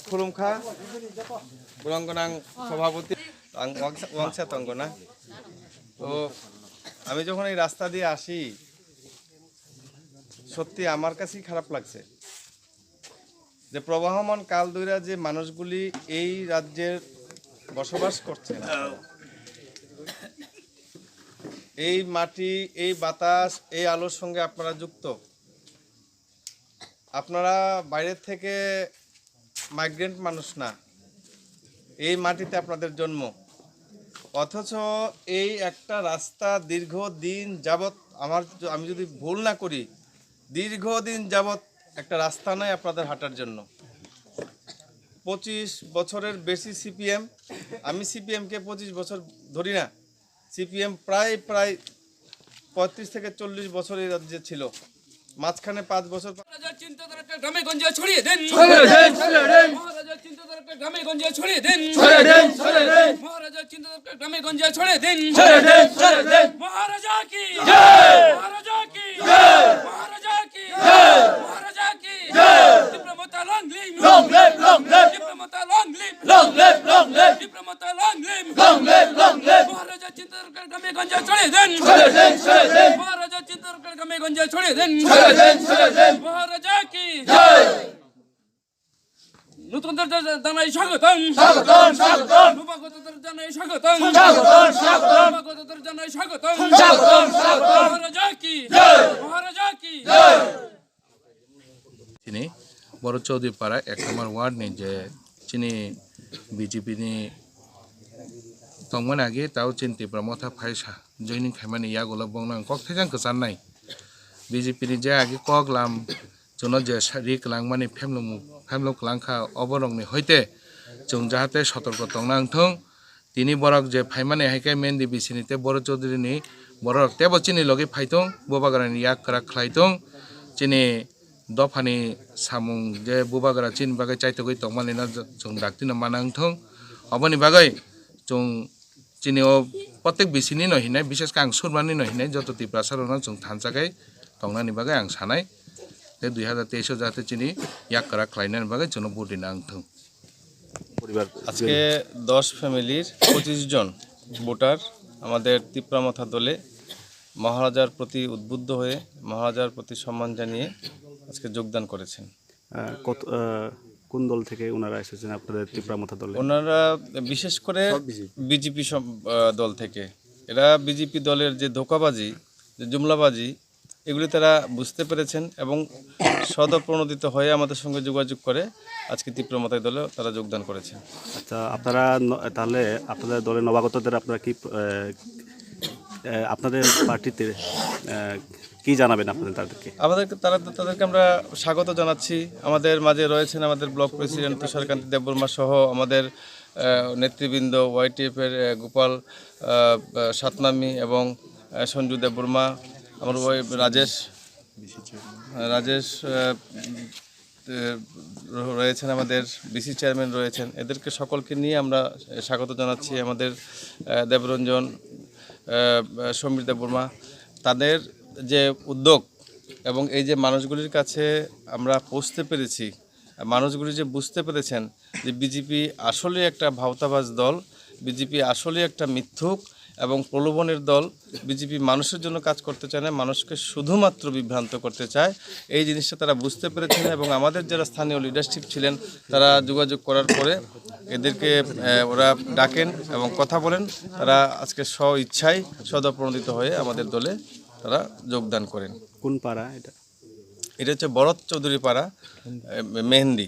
खुलुमखा बुरंगनां सभापति ওয়াংশা তঙ্গনা। তো আমি যখন এই রাস্তা দিয়ে আসি সত্যি আমার কাছেই খারাপ লাগছে যে প্রবাহমান কাল ধরে যে মানুষগুলি এই রাজ্যের বসবাস করছেন, এই মাটি, এই বাতাস, এই আলোর সঙ্গে আপনারা যুক্ত। আপনারা বাইরের থেকে মাইগ্রেন্ট মানুষ না, এই মাটিতে আপনাদের জন্ম। অথচ এই একটা রাস্তা দীর্ঘদিন যাবৎ আমি যদি ভুল না করি দীর্ঘদিন যাবৎ একটা রাস্তা নাই আপনাদের হাঁটার জন্য। 25 বছরের বেশি সিপিএম, আমি সিপিএমকে 25 বছর ধরি না, সিপিএম প্রায় 35 থেকে 40 বছর এই রাজ্যে ছিল, মাঝখানে 5 বছর। গ্রামে গঞ্জে ছড়িয়ে দেন, মহারাজার চিন্তাধারাকে গ্রামে গঞ্জে ছড়িয়ে দেন, মহারাজার চিন্তাধারাকে গ্রামে গঞ্জে ছড়িয়ে দেন। মহারাজা কি জয়, মহারাজা কি জয়, মহারাজা কি জয়, মহারাজা কি জয়। ডিপ্লোমাতা long live, long live, long live, ডিপ্লোমাতা long live, long live, long live, ডিপ্লোমাতা long live, long live, long live. মহারাজার চিন্তাধারাকে গ্রামে গঞ্জে ছড়িয়ে দেন, ছড়িয়ে দেন, ছড়িয়ে দেন। মহারাজার চিন্তাধারাকে গ্রামে গঞ্জে ছড়িয়ে দেন, ছড়িয়ে দেন, ছড়িয়ে দেন। মহারাজা কি জয়। নতুনদের জানাই স্বাগতম, স্বাগতম, স্বাগতম। নবাগতদের জানাই স্বাগতম, স্বাগতম, স্বাগতম। নবাগতদের জানাই স্বাগতম, স্বাগতম, স্বাগতম। মহারাজা কি জয়, মহারাজা কি জয়। चिनी बर' चौधरीपारा 1 नम्बर वार्डनि जे चिनी बिजेपिनि तंगमोन आगे ताव चिन्ति प्रमथा फाइसा जयनिं खामानि यागोला बंनां कक थैजां गोसाननाय बिजेपिनि जे आगे कक लाम जोंनो जे रिक लांगमानि फेमलुं लांखा अबरंनि हयते जों जाहाते सतर्क तंनांथों तिनि बरक जे फाइमानि हाइके मेनदि बिसिनिते बर' चौधरीनि बरक तेबो चिनि लगे फाइथों बोबागारानि याग करा खलाइथों चिनि दफानि सामुं जे बुबागरा चिन बागै चाइथगै तंमानिना जों डाक्तिनो मानांथों अबनि बागै जों चिनिओ प्रत्येक बिसिनि नहिनाय विशेषकर आं सुरमानि नहिनाय जत तिप्रासारना जों थानसागै तंनानि बागै आं सानाय जे 2023 जाहाते चिनि याग करा खलाइनानि बागै जों बुदिना आंथों। আজকে 10 ফ্যামিলির 25 জন ভোটার আমাদের তিপ্রামথা দলে মহারাজার প্রতি উদ্বুদ্ধ হয়ে মহারাজার প্রতি সম্মান জানিয়ে আজকে যোগদান করেছেন। কোন দল থেকে ওনারা এসেছেন আপনাদের তিপ্রামথা দলে? ওনারা বিশেষ করে বিজেপি দল থেকে। এরা বিজেপি দলের যে ধোঁকাবাজি, যে জুমলাবাজি, এগুলি তারা বুঝতে পেরেছেন এবং সদপ্রণোদিত হয়ে আমাদের সঙ্গে যোগাযোগ করে আজকে তিপ্রামথা দলে তারা যোগদান করেছেন। আচ্ছা, আপনারা তাহলে আপনাদের দলের নবাগতদের আপনারা কি আপনাদের পার্টিতে কি জানাবেন আপনাদের তাদেরকে? তাদেরকে আমরা স্বাগত জানাচ্ছি। আমাদের মাঝে রয়েছেন আমাদের ব্লক প্রেসিডেন্ট তুষারকান্তি দেববর্মা সহ আমাদের নেতৃবৃন্দ, ওয়াইটিএফের গোপাল সাতনামি এবং সঞ্জু দেববর্মা, আমার ওই রাজেশ রয়েছেন, আমাদের বিসি চেয়ারম্যান রয়েছেন। এদেরকে সকলকে নিয়ে আমরা স্বাগত জানাচ্ছি। আমাদের দেবরঞ্জন, সমীর দেববর্মা, তাদের যে উদ্যোগ এবং এই যে মানুষগুলির কাছে আমরা পৌঁছতে পেরেছি, মানুষগুলি যে বুঝতে পেরেছেন যে বিজেপি আসলে একটা ভাওতাবাজ দল, বিজেপি আসলে একটা মিথ্যুক এবং প্রলোভনের দল। বিজেপি মানুষের জন্য কাজ করতে চায় না, মানুষকে শুধুমাত্র বিভ্রান্ত করতে চায়। এই জিনিসটা তারা বুঝতে পেরেছেন এবং আমাদের যারা স্থানীয় লিডারশিপ ছিলেন তারা যোগাযোগ করার পরে এদেরকে ওরা ডাকেন এবং কথা বলেন। তারা আজকে স্ব ইচ্ছায় সদপ্রণোদিত হয়ে আমাদের দলে তারা যোগদান করেন। কোন পাড়া এটা? এটা হচ্ছে বরত চৌধুরী পাড়া, মেহেন্দি।